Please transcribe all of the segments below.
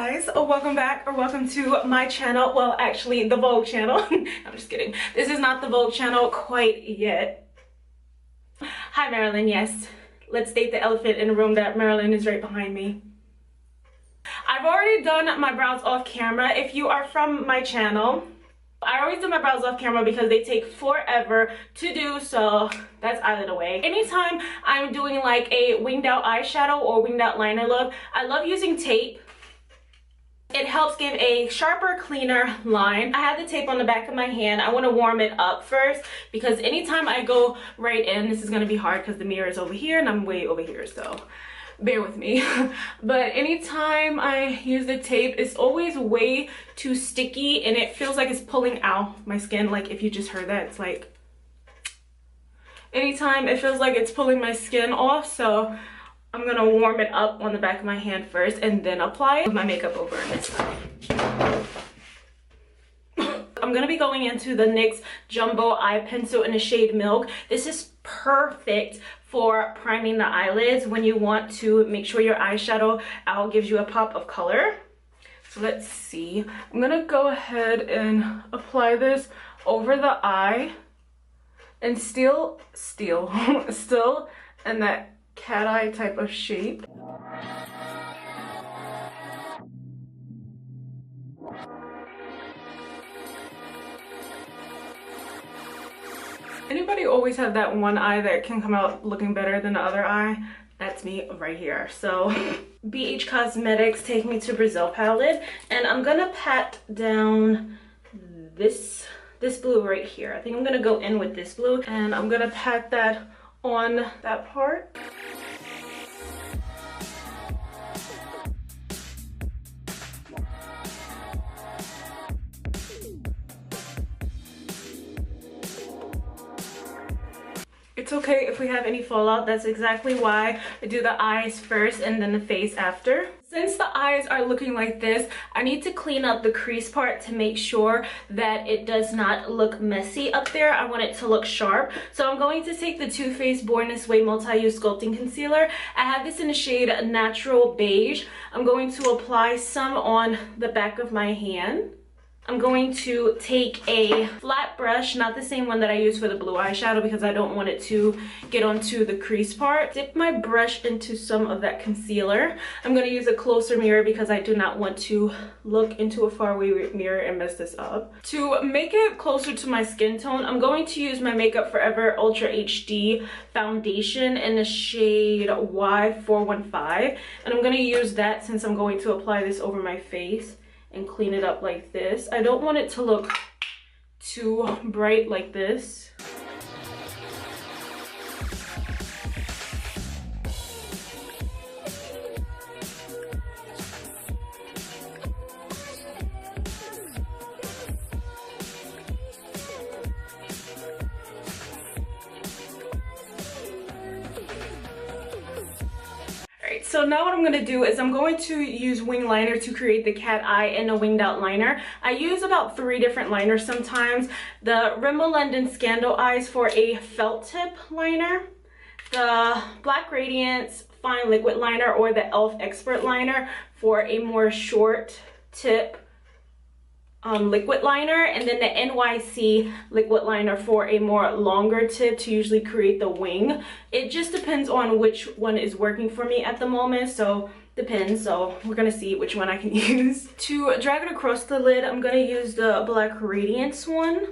guys, welcome back or welcome to my channel. Well, actually the Vogue channel. I'm just kidding. This is not the Vogue channel quite yet. Hi Marilyn, yes. Let's state the elephant in the room that Marilyn is right behind me. I've already done my brows off camera. If you are from my channel, I always do my brows off camera because they take forever to do, so that's out of the way. Anytime I'm doing like a winged out eyeshadow or winged out liner look, I love using tape. It helps give a sharper, cleaner line. I have the tape on the back of my hand. I want to warm it up first because anytime I go right in, this is going to be hard because the mirror is over here and I'm way over here, so bear with me. But anytime I use the tape, it's always way too sticky and it feels like it's pulling out my skin. Like if you just heard that, it's like anytime it feels like it's pulling my skin off. So I'm gonna warm it up on the back of my hand first and then apply my makeup over on this side. I'm gonna be going into the NYX Jumbo Eye Pencil in the shade Milk. This is perfect for priming the eyelids when you want to make sure your eyeshadow out gives you a pop of color. So let's see. I'm gonna go ahead and apply this over the eye and still in that cat eye type of shape. Anybody always have that one eye that can come out looking better than the other eye? That's me right here. So BH Cosmetics Take Me to Brazil palette, and I'm gonna pat down this blue right here. I think I'm gonna go in with this blue and I'm gonna pat that on that part. It's okay if we have any fallout. That's exactly why I do the eyes first and then the face after. Since the eyes are looking like this, I need to clean up the crease part to make sure that it does not look messy up there. I want it to look sharp. So I'm going to take the Too Faced Born This Way Multi-Use Sculpting Concealer. I have this in the shade Natural Beige. I'm going to apply some on the back of my hand. I'm going to take a flat brush, not the same one that I use for the blue eyeshadow because I don't want it to get onto the crease part. Dip my brush into some of that concealer. I'm going to use a closer mirror because I do not want to look into a faraway mirror and mess this up. To make it closer to my skin tone, I'm going to use my Makeup Forever Ultra HD foundation in the shade Y415. And I'm going to use that since I'm going to apply this over my face and clean it up like this. I don't want it to look too bright like this. So now what I'm going to do is I'm going to use wing liner to create the cat eye and a winged out liner. I use about 3 different liners sometimes. The Rimmel London Scandal Eyes for a felt tip liner, the Black Radiance Fine Liquid Liner or the e.l.f. Expert Liner for a more short tip liquid liner, and then the NYC liquid liner for a more longer tip to usually create the wing. It just depends on which one is working for me at the moment, so depends. So we're gonna see which one I can use. To drag it across the lid, I'm gonna use the Black Radiance one.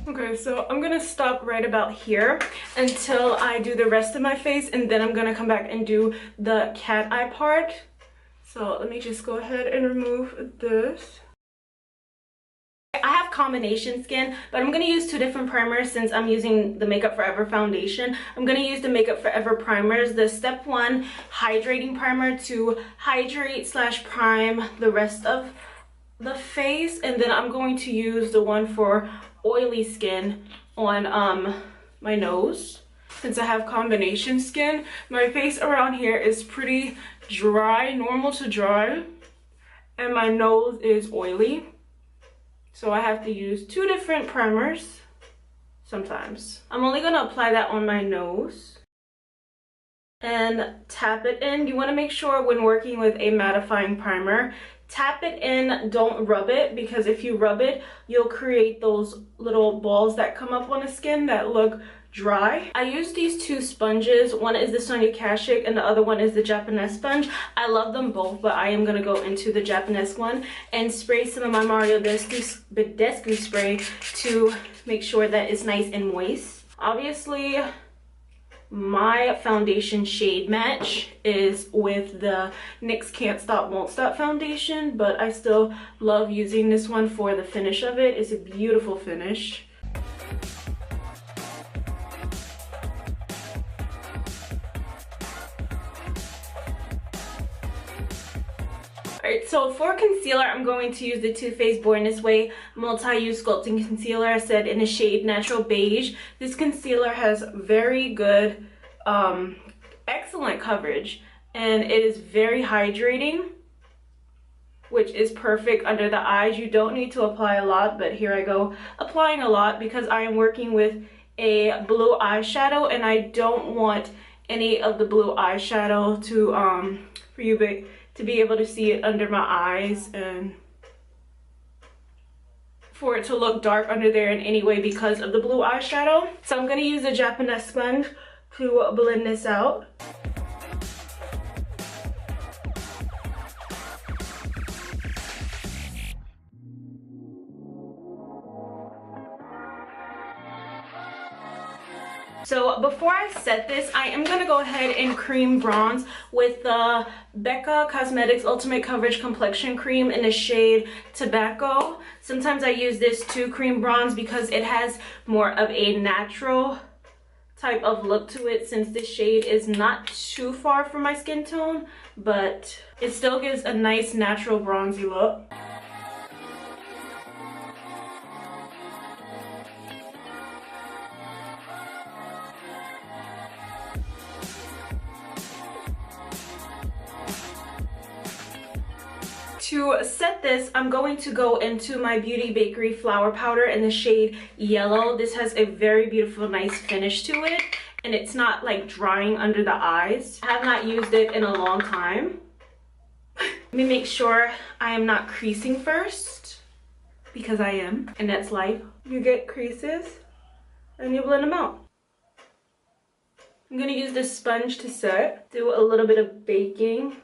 Okay, so I'm gonna stop right about here until I do the rest of my face, and then I'm gonna come back and do the cat eye part. So let me just go ahead and remove this. I have combination skin, but I'm gonna use 2 different primers since I'm using the Makeup Forever foundation. I'm gonna use the Makeup Forever primers, the Step 1 hydrating primer to hydrate / prime the rest of the face, and then I'm going to use the one for oily skin on my nose. Since I have combination skin, my face around here is pretty dry, normal to dry, and my nose is oily. So I have to use 2 different primers sometimes. I'm only gonna apply that on my nose and tap it in. You wanna make sure when working with a mattifying primer, tap it in, don't rub it, because if you rub it, you'll create those little balls that come up on the skin that look dry. I use these 2 sponges. One is the Sonia Kashuk and the other one is the Japanese sponge. I love them both, but I am gonna go into the Japanese one and spray some of my Mario Badescu spray to make sure that it's nice and moist. Obviously, my foundation shade match is with the NYX Can't Stop Won't Stop foundation, but I still love using this one for the finish of it. It's a beautiful finish. Alright, so for concealer, I'm going to use the Too Faced Born This Way Multi-Use Sculpting Concealer. I said in the shade Natural Beige. This concealer has very good, excellent coverage, and it is very hydrating, which is perfect under the eyes. You don't need to apply a lot, but here I go applying a lot because I am working with a blue eyeshadow, and I don't want any of the blue eyeshadow to be able to see it under my eyes and for it to look dark under there in any way because of the blue eyeshadow. So I'm going to use a Japanese sponge to blend this out. So before I set this, I am going to go ahead and cream bronze with the Becca Cosmetics Ultimate Coverage Complexion Cream in the shade Tobacco. Sometimes I use this to cream bronze because it has more of a natural type of look to it, since this shade is not too far from my skin tone, but it still gives a nice natural bronzy look. To set this, I'm going to go into my Beauty Bakery Flour Powder in the shade Yellow. This has a very beautiful, nice finish to it, and it's not like drying under the eyes. I have not used it in a long time. Let me make sure I am not creasing first, because I am, and that's life. You get creases and you blend them out. I'm gonna use this sponge to set, do a little bit of baking.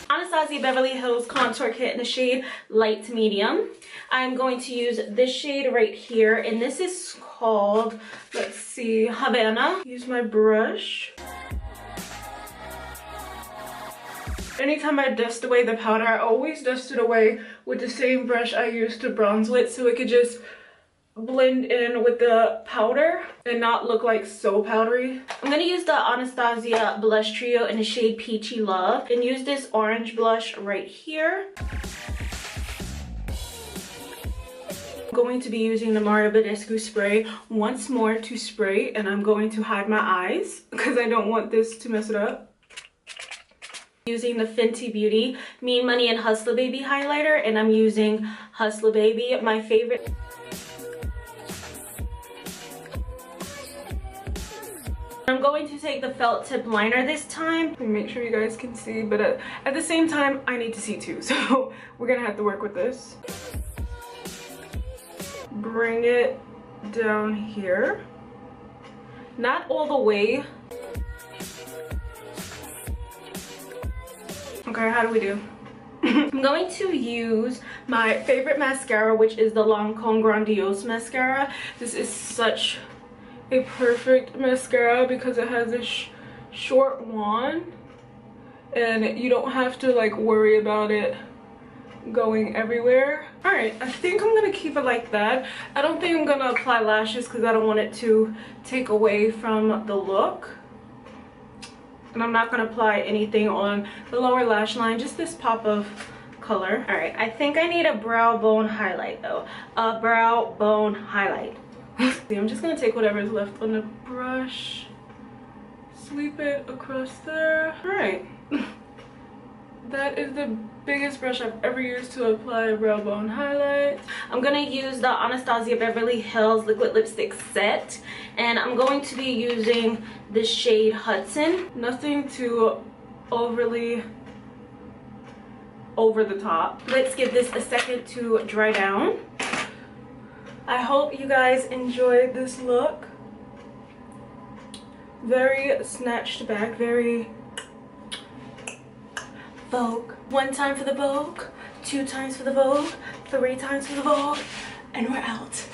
Anastasia Beverly Hills Contour Kit in the shade Light to Medium. I'm going to use this shade right here, and this is called, let's see, Havana. Use my brush. Anytime I dust away the powder, I always dust it away with the same brush I used to bronze with, so it could just blend in with the powder and not look like so powdery. I'm gonna use the Anastasia Blush Trio in the shade Peachy Love and use this orange blush right here. I'm going to be using the Mario Badescu spray once more to spray, and I'm going to hide my eyes because I don't want this to mess it up. Using the Fenty Beauty Mean Money and Hustler Baby highlighter, and I'm using Hustler Baby, my favorite. I'm going to take the felt tip liner this time. Make sure you guys can see, but at the same time, I need to see too, so we're gonna have to work with this. Bring it down here. Not all the way. Okay, how do we do? I'm going to use my favorite mascara, which is the Lancome Grandiose mascara. This is such a perfect mascara because it has this short wand and you don't have to like worry about it going everywhere. All right, I think I'm gonna keep it like that. I don't think I'm gonna apply lashes because I don't want it to take away from the look. And I'm not gonna apply anything on the lower lash line, just this pop of color. All right, I think I need a brow bone highlight though. A brow bone highlight. I'm just gonna take whatever is left on the brush, sweep it across there. All right. That is the biggest brush I've ever used to apply brow bone highlight. I'm gonna use the Anastasia Beverly Hills liquid lipstick set, and I'm going to be using the shade Hudson. Nothing too overly over the top. Let's give this a second to dry down. I hope you guys enjoyed this look. Very snatched back, very Vogue. 1 time for the Vogue, 2 times for the Vogue, 3 times for the Vogue, and we're out.